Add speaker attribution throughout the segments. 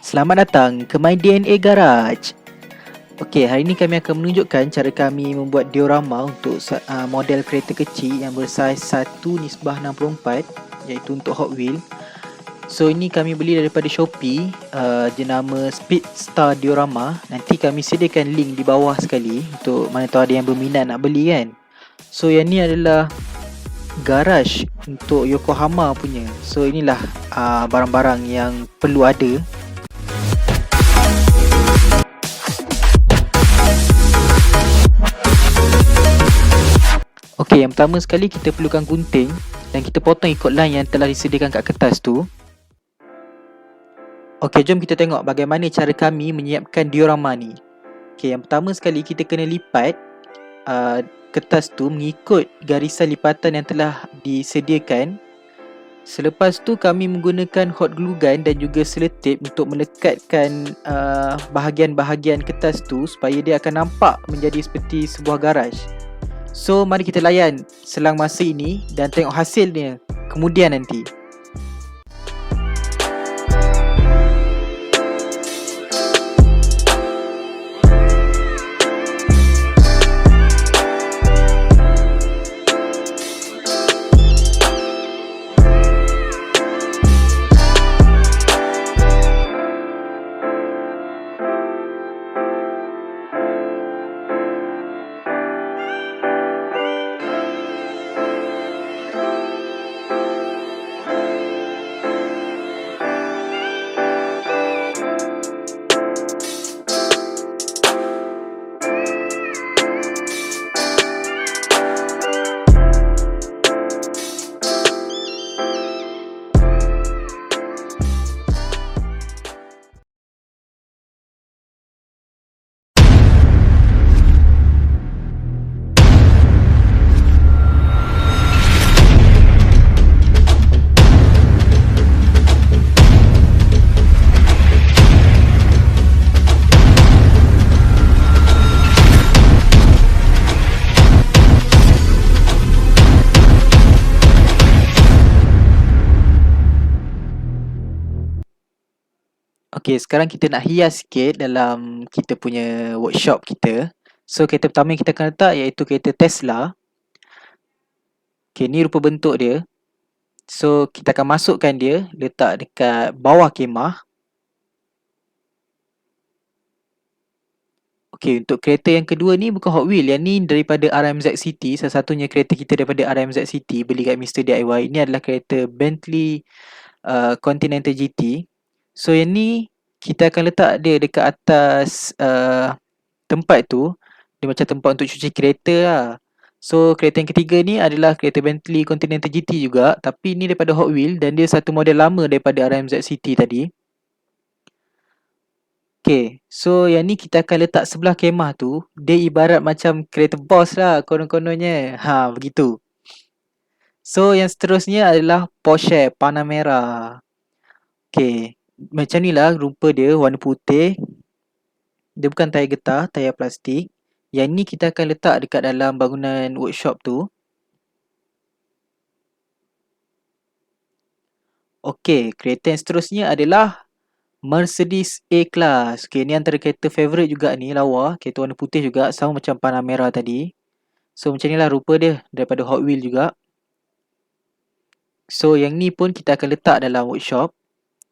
Speaker 1: Selamat datang ke My DNA Garage. Okey, hari ini kami akan menunjukkan cara kami membuat diorama untuk model kereta kecil yang bersaiz 1:64, iaitu untuk Hot Wheels. So ini kami beli daripada Shopee, jenama Speedstar Diorama. Nanti kami sediakan link di bawah sekali untuk mana tahu ada yang berminat nak beli kan. So yang ni adalah garage untuk Yokohama punya. So inilah barang-barang yang perlu ada. Okey, yang pertama sekali kita perlukan gunting dan kita potong ikut line yang telah disediakan kat kertas tu. Okey, jom kita tengok bagaimana cara kami menyiapkan diorama ni. Okey, yang pertama sekali kita kena lipat kertas tu mengikut garisan lipatan yang telah disediakan. Selepas tu kami menggunakan hot glue gun dan juga selotip untuk melekatkan bahagian-bahagian kertas tu supaya dia akan nampak menjadi seperti sebuah garaj. So mari kita layan selang masa ini dan tengok hasilnya kemudian nanti. Okey, sekarang kita nak hias sikit dalam kita punya workshop kita. So kereta pertama yang kita akan letak iaitu kereta Tesla. Okey, ni rupa bentuk dia. So kita akan masukkan dia, letak dekat bawah kemah. Okey, untuk kereta yang kedua ni bukan Hot Wheels. Yang ni daripada RMZ City. Salah satunya kereta kita daripada RMZ City, beli kat Mr. DIY. Ini adalah kereta Bentley Continental GT. So yang ni kita akan letak dia dekat atas tempat tu. Dia macam tempat untuk cuci kereta lah. So kereta yang ketiga ni adalah kereta Bentley Continental GT juga, tapi ni daripada Hot Wheels dan dia satu model lama daripada RMZ City tadi. Okay, so yang ni kita akan letak sebelah kemah tu. Dia ibarat macam kereta bos lah konon-kononnya. Begitu. So yang seterusnya adalah Porsche Panamera. Okay, macam ni lah rupa dia, warna putih. Dia bukan tayar getah, tayar plastik. Yang ni kita akan letak dekat dalam bangunan workshop tu. Okey, kereta yang seterusnya adalah Mercedes A-Class. Okey, ni antara kereta favourite juga ni, lawa. Kereta warna putih juga, sama macam Panamera tadi. So macam ni lah rupa dia daripada Hot Wheels juga. So yang ni pun kita akan letak dalam workshop.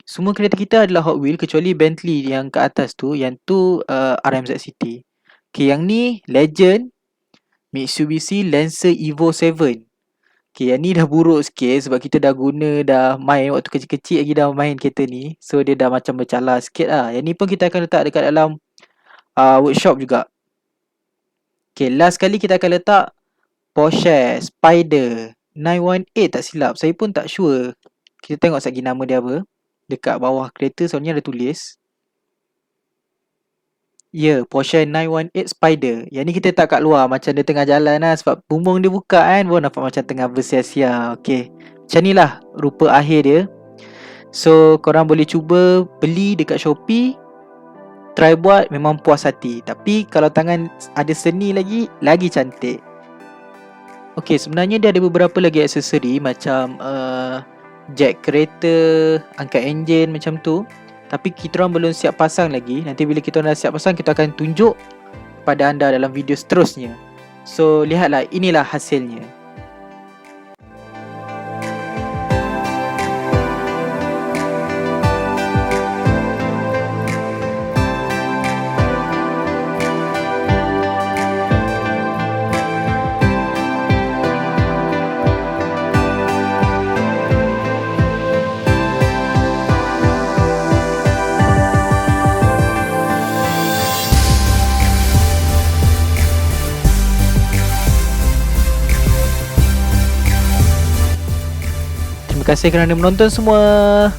Speaker 1: Semua kereta kita adalah Hot Wheels kecuali Bentley yang ke atas tu. Yang tu RMZ City. Okay, yang ni Legend Mitsubishi Lancer Evo 7. Okay, yang ni dah buruk sikit sebab kita dah guna, dah main waktu kecil-kecil lagi dah main kereta ni. So dia dah macam bercalar sikit lah. Yang ni pun kita akan letak dekat dalam workshop juga. Okay, last kali kita akan letak Porsche Spyder 918 tak silap. Saya pun tak sure. Kita tengok sekejap nama dia apa. Dekat bawah kereta soalnya ada tulis. Ya, Porsche 918 Spyder. Yang ni kita letak kat luar macam dia tengah jalan lah. Sebab bumbung dia buka kan, baru nampak macam tengah bersia-sia. Okay, macam ni lah rupa akhir dia. So korang boleh cuba beli dekat Shopee, try buat, memang puas hati. Tapi kalau tangan ada seni lagi cantik. Okey, sebenarnya dia ada beberapa lagi aksesori macam jack kereta, angkat enjin macam tu. Tapi kita orang belum siap pasang lagi. Nanti bila kita orang dah siap pasang, kita akan tunjuk kepada anda dalam video seterusnya. So, lihatlah, inilah hasilnya. Terima kasih kerana menonton semua.